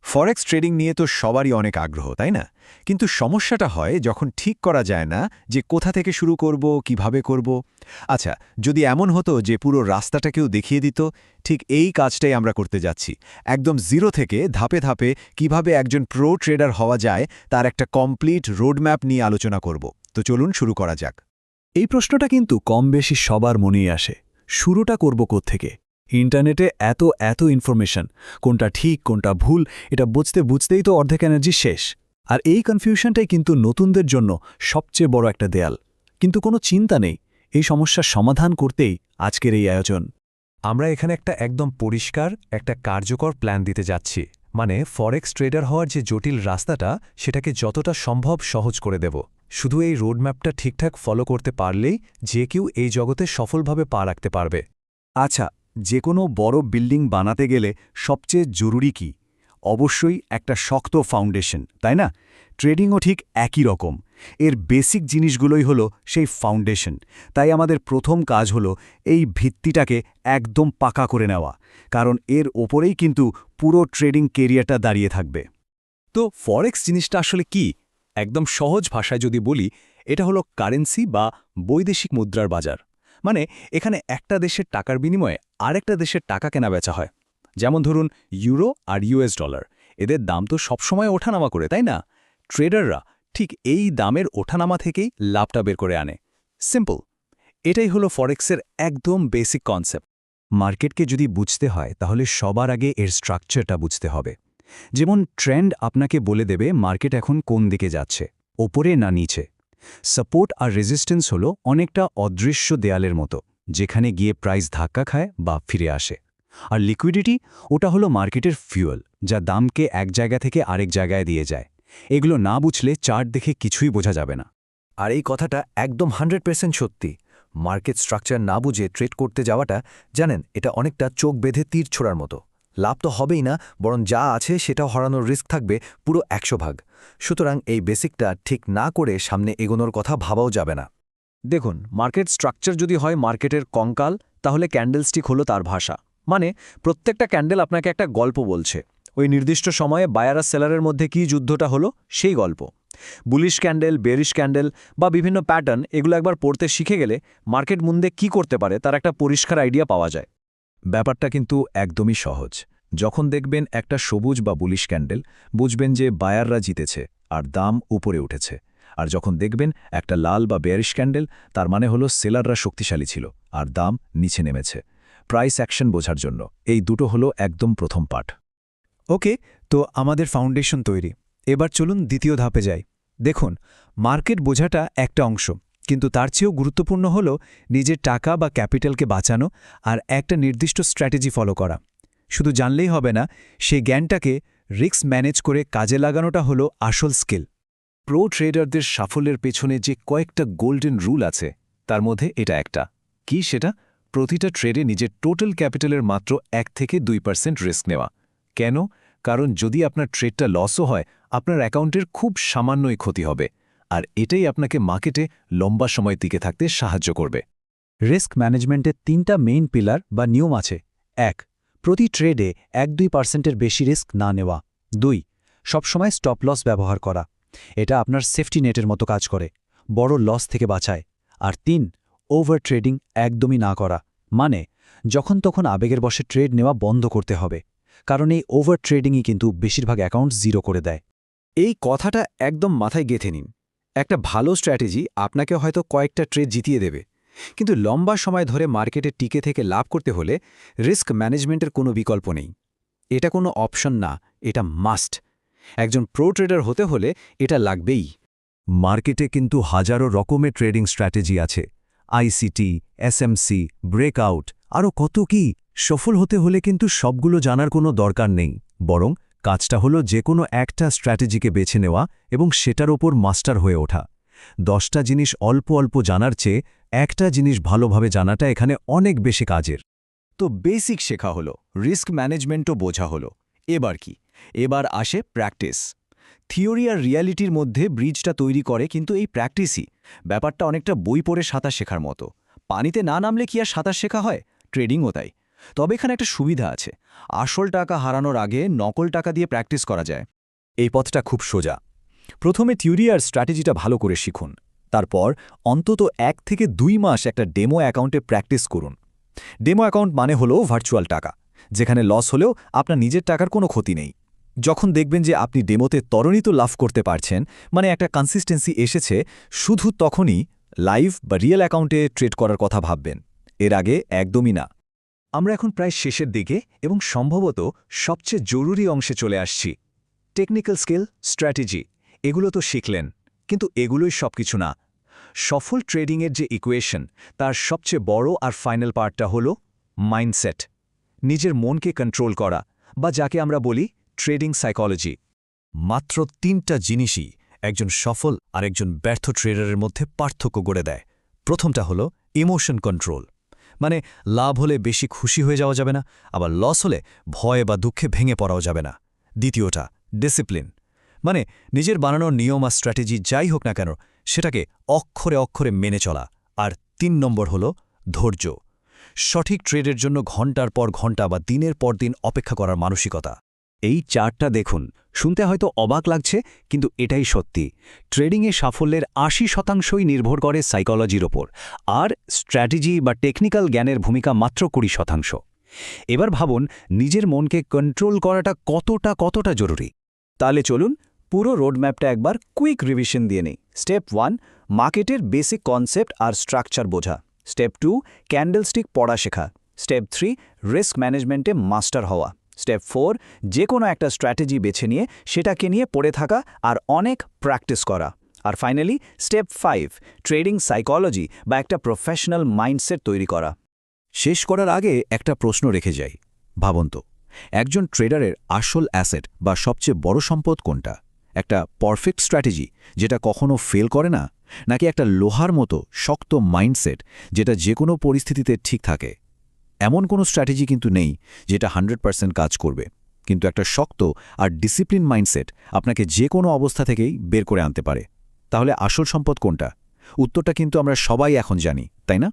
Forex trading নিয়ে তো সবারই অনেক আগ্রহ তাই না? কিন্তু সমস্যাটা হয় যখন ঠিক করা যায় না যে কোথা থেকে শুরু করব, কিভাবে করব। আচ্ছা, যদি এমন হতো যে পুরো রাস্তাটাকেও দেখিয়ে দিত, ঠিক এই কাজটাই আমরা করতে যাচ্ছি। একদম জিরো থেকে ধাপে ধাপে কিভাবে একজন প্রো ট্রেডার হওয়া যায় তার একটা কমপ্লিট রোডম্যাপ নিয়ে আলোচনা করব। তো চলুন শুরু করা যাক। এই প্রশ্নটা কিন্তু কম বেশি সবার মনেই আসে। শুরুটা করব কোত্থেকে? ইন্টারনেটে এত ইনফরমেশন, কোনটা ঠিক কোনটা ভুল এটা বুঝতেই তো অর্ধেক এনার্জি শেষ। আর এই কনফিউশনটাই কিন্তু নতুনদের জন্য সবচেয়ে বড় একটা দেয়াল। কিন্তু কোনো চিন্তা নেই, এই সমস্যার সমাধান করতেই আজকের এই আয়োজন। আমরা এখানে একদম পরিষ্কার একটা কার্যকর প্ল্যান দিতে যাচ্ছি। মানে ফরেক্স ট্রেডার হওয়ার যে জটিল রাস্তাটা সেটাকে যতটা সম্ভব সহজ করে দেব। শুধু এই রোডম্যাপটা ঠিকঠাক ফলো করতে পারলেই যে কেউ এই জগতে সফলভাবে পা রাখতে পারবে। আচ্ছা, যে কোনো বড় বিল্ডিং বানাতে গেলে সবচেয়ে জরুরি কি? অবশ্যই একটা শক্ত ফাউন্ডেশন, তাই না? ট্রেডিংও ঠিক একই রকম। এর বেসিক জিনিসগুলোই হলো সেই ফাউন্ডেশন। তাই আমাদের প্রথম কাজ হলো এই ভিত্তিটাকে একদম পাকা করে নেওয়া, কারণ এর ওপরেই কিন্তু পুরো ট্রেডিং কেরিয়ারটা দাঁড়িয়ে থাকবে। তো ফরেক্স জিনিসটা আসলে কি? একদম সহজ ভাষায় যদি বলি, এটা হলো কারেন্সি বা বৈদেশিক মুদ্রার বাজার। মানে এখানে একটা দেশের টাকার বিনিময়ে আরেকটা দেশের টাকা কেনা বেচা হয়। যেমন ধরুন ইউরো আর ইউএস ডলার, এদের দাম তো সবসময় ওঠানামা করে, তাই না? ট্রেডাররা ঠিক এই দামের ওঠানামা থেকেই লাভটা বের করে আনে। সিম্পল। এটাই হলো ফরেক্সের একদম বেসিক কনসেপ্ট। মার্কেটকে যদি বুঝতে হয় তাহলে সবার আগে এর স্ট্রাকচারটা বুঝতে হবে। যেমন ট্রেন্ড আপনাকে বলে দেবে মার্কেট এখন কোন দিকে যাচ্ছে, ওপরে না নিচে। সাপোর্ট আর রেজিস্ট্যান্স হলো অনেকটা অদৃশ্য দেয়ালের মতো, যেখানে গিয়ে প্রাইস ধাক্কা খায় বা ফিরে আসে। আর লিকুইডিটি, ওটা হলো মার্কেটের ফিউয়েল, যা দামকে এক জায়গা থেকে আরেক জায়গায় দিয়ে যায়। এগুলো না বুঝলে চার্ট দেখে কিছুই বোঝা যাবে না। আর এই কথাটা একদম 100% সত্যি। মার্কেট স্ট্রাকচার না বুঝে ট্রেড করতে যাওয়াটা, জানেন, এটা অনেকটা চোখ বেঁধে তীর ছোড়ার মতো। লাভ তো হবেই না, বরং যা আছে সেটাও হারানোর রিস্ক থাকবে পুরো 100 ভাগ। সুতরাং এই বেসিকটা ঠিক না করে সামনে এগোনোর কথা ভাবাও যাবে না। দেখুন, মার্কেট স্ট্রাকচার যদি হয় মার্কেটের কঙ্কাল, তাহলে ক্যান্ডেলস্টিক হলো তার ভাষা। মানে প্রত্যেকটা ক্যান্ডেল আপনাকে একটা গল্প বলছে। ওই নির্দিষ্ট সময়ে বায়ার আর সেলারের মধ্যে কী যুদ্ধটা হলো সেই গল্প। বুলিশ ক্যান্ডেল, বেরিশ ক্যান্ডেল বা বিভিন্ন প্যাটার্ন, এগুলো একবার পড়তে শিখে গেলে মার্কেট মুন্দে কি করতে পারে তার একটা পরিষ্কার আইডিয়া পাওয়া যায়। ব্যাপারটা কিন্তু একদমই সহজ। যখন দেখবেন একটা সবুজ বা বুলিশ ক্যান্ডেল, বুঝবেন যে বায়াররা জিতেছে আর দাম উপরে উঠেছে। আর যখন দেখবেন একটা লাল বা বেয়ারিশ ক্যান্ডেল, তার মানে হলো সেলাররা শক্তিশালী ছিল আর দাম নিচে নেমেছে। প্রাইস অ্যাকশন বোঝার জন্য এই দুটো হলো একদম প্রথম পাঠ। ওকে, তো আমাদের ফাউন্ডেশন তৈরি। এবার চলুন দ্বিতীয় ধাপে যাই। দেখুন, মার্কেট বোঝাটা একটা অংশ, কিন্তু তার চেয়েও গুরুত্বপূর্ণ হল নিজের টাকা বা ক্যাপিটালকে বাঁচানো আর একটা নির্দিষ্ট স্ট্র্যাটেজি ফলো করা। শুধু জানলেই হবে না, সেই জ্ঞানটাকে রিস্ক ম্যানেজ করে কাজে লাগানোটা হলো আসল স্কিল। প্রো ট্রেডারদের সাফল্যের পেছনে যে কয়েকটা গোল্ডেন রুল আছে, তার মধ্যে এটা একটা। কি সেটা? প্রতিটা ট্রেডে নিজের টোটাল ক্যাপিটালের মাত্র 1 থেকে 2% রিস্ক নেওয়া। কেন? কারণ যদি আপনার ট্রেডটা লসও হয়, আপনার অ্যাকাউন্টের খুব সামান্যই ক্ষতি হবে। আর এটাই আপনাকে মার্কেটে লম্বা সময় টিকে থাকতে সাহায্য করবে। রিস্ক ম্যানেজমেন্টের 3টা মেইন পিলার বা নিয়ম আছে। 1. প্রতি ট্রেডে 1-2%-এর বেশি রিস্ক না নেওয়া। 2. সবসময় স্টপ লস ব্যবহার করা। এটা আপনার সেফটি নেটের মতো কাজ করে, বড় লস থেকে বাঁচায়। আর 3. ওভার ট্রেডিং একদমই না করা। মানে যখন তখন আবেগের বশে ট্রেড নেওয়া বন্ধ করতে হবে, কারণ এই ওভার ট্রেডিংই কিন্তু বেশিরভাগ অ্যাকাউন্ট জিরো করে দেয়। এই কথাটা একদম মাথায় গেঁথে নিন। একটা ভালো স্ট্র্যাটেজি আপনাকে হয়তো কয়েকটা ট্রেড জিতিয়ে দেবে, কিন্তু লম্বা সময় ধরে মার্কেটে টিকে থেকে লাভ করতে হলে রিস্ক ম্যানেজমেন্টের কোনো বিকল্প নেই। এটা কোনো অপশন না, এটা মাস্ট। একজন প্রো ট্রেডার হতে হলে এটা লাগবেই। মার্কেটে কিন্তু হাজারো রকমের ট্রেডিং স্ট্র্যাটেজি আছে। আইসিটি, এসএমসি, ব্রেকআউট, আরও কত কি। সফল হতে হলে কিন্তু সবগুলো জানার কোনো দরকার নেই, বরং কাজটা হলো যে কোনো একটা স্ট্র্যাটেজিকে বেছে নেওয়া এবং সেটার ওপর মাস্টার হয়ে ওঠা। 10টা জিনিস অল্প অল্প জানার চেয়ে একটা জিনিস ভালোভাবে জানাটা এখানে অনেক বেশি কাজের। তো বেসিক শেখা হলো, রিস্ক ম্যানেজমেন্টও বোঝা হলো। এবার কি? এবার আসে প্র্যাকটিস। থিওরি আর রিয়ালিটির মধ্যে ব্রিজটা তৈরি করে কিন্তু এই প্র্যাকটিসই। ব্যাপারটা অনেকটা বই পড়ে সাঁতার শেখার মতো। পানিতে না নামলে কি আর সাঁতার শেখা হয়? ট্রেডিংও তাই। তবে এখানে একটা সুবিধা আছে, আসল টাকা হারানোর আগে নকল টাকা দিয়ে প্র্যাকটিস করা যায়। এই পথটা খুব সোজা। প্রথমে থিওরি আর স্ট্র্যাটেজিটা ভালো করে শিখুন, তারপর অন্তত 1 থেকে 2 মাস একটা ডেমো অ্যাকাউন্টে প্র্যাকটিস করুন। ডেমো অ্যাকাউন্ট মানে হলো ভার্চুয়াল টাকা, যেখানে লস হলেও আপনার নিজের টাকার কোনো ক্ষতি নেই। যখন দেখবেন যে আপনি ডেমোতে ত্বরান্বিত লাভ করতে পারছেন, মানে একটা কনসিস্টেন্সি এসেছে, শুধু তখনই লাইভ বা রিয়েল অ্যাকাউন্টে ট্রেড করার কথা ভাববেন, এর আগে একদমই না। আমরা এখন প্রায় শেষের দিকে এবং সম্ভবত সবচেয়ে জরুরি অংশে চলে আসছি। টেকনিক্যাল স্কিল, স্ট্র্যাটেজি, এগুলো তো শিখলেন, কিন্তু এগুলোই সবকিছু না। সফল ট্রেডিংয়ের যে ইকুয়েশন, তার সবচেয়ে বড় আর ফাইনাল পার্টটা হলো মাইন্ডসেট, নিজের মনকে কন্ট্রোল করা, বা যাকে আমরা বলি ট্রেডিং সাইকোলজি। মাত্র 3টা জিনিসই একজন সফল আর একজন ব্যর্থ ট্রেডারের মধ্যে পার্থক্য গড়ে দেয়। প্রথমটা হলো ইমোশন কন্ট্রোল, মানে লাভ হলে বেশি খুশি হয়ে যাওয়া যাবে না, আবার লস হলে ভয় বা দুঃখে ভেঙে পড়াও যাবে না। দ্বিতীয়টা ডিসিপ্লিন, মানে নিজের বানানোর নিয়ম আর স্ট্র্যাটেজি যাই হোক না কেন সেটাকে অক্ষরে অক্ষরে মেনে চলা। আর 3 নম্বর হলো ধৈর্য, সঠিক ট্রেডের জন্য ঘন্টার পর ঘন্টা বা দিনের পর দিন অপেক্ষা করার মানসিকতা। এই চার্টটা দেখুন, শুনতে হয়তো অবাক লাগছে, কিন্তু এটাই সত্যি। ট্রেডিংয়ে সাফল্যের ৮০% নির্ভর করে সাইকোলজির ওপর, আর স্ট্র্যাটেজি বা টেকনিক্যাল জ্ঞানের ভূমিকা মাত্র ২০%। এবার ভাবুন নিজের মনকে কন্ট্রোল করাটা কতটা জরুরি। তাহলে চলুন পুরো রোডম্যাপটা একবার কুইক রিভিশন দিয়ে নেই। স্টেপ 1, মার্কেটের বেসিক কনসেপ্ট আর স্ট্রাকচার বোঝা। স্টেপ 2, ক্যান্ডেলস্টিক পড়া শেখা। স্টেপ 3, রিস্ক ম্যানেজমেন্টে মাস্টার হওয়া। স্টেপ 4, যে কোনো একটা স্ট্র্যাটেজি বেছে নিয়ে সেটাকে নিয়ে পড়ে থাকা আর অনেক প্র্যাকটিস করা। আর ফাইনালি স্টেপ 5, ট্রেডিং সাইকোলজি বা একটা প্রফেশনাল মাইন্ডসেট তৈরি করা। শেষ করার আগে একটা প্রশ্ন রেখে যাই। ভাবুন তো, একজন ট্রেডারের আসল অ্যাসেট বা সবচেয়ে বড় সম্পদ কোনটা? একটা পারফেক্ট স্ট্র্যাটেজি যেটা কখনো ফেল করে না, নাকি একটা লোহার মতো শক্ত মাইন্ডসেট যেটা যে কোনো পরিস্থিতিতে ঠিক থাকে? এমন কোনো স্ট্র্যাটেজি কিন্তু নেই যেটা 100% কাজ করবে, কিন্তু একটা শক্ত আর ডিসিপ্লিন মাইন্ডসেট আপনাকে যে কোনো অবস্থা থেকেই বের করে আনতে পারে। তাহলে আসল সম্পদ কোনটা? উত্তরটা কিন্তু আমরা সবাই এখন জানি, তাই না?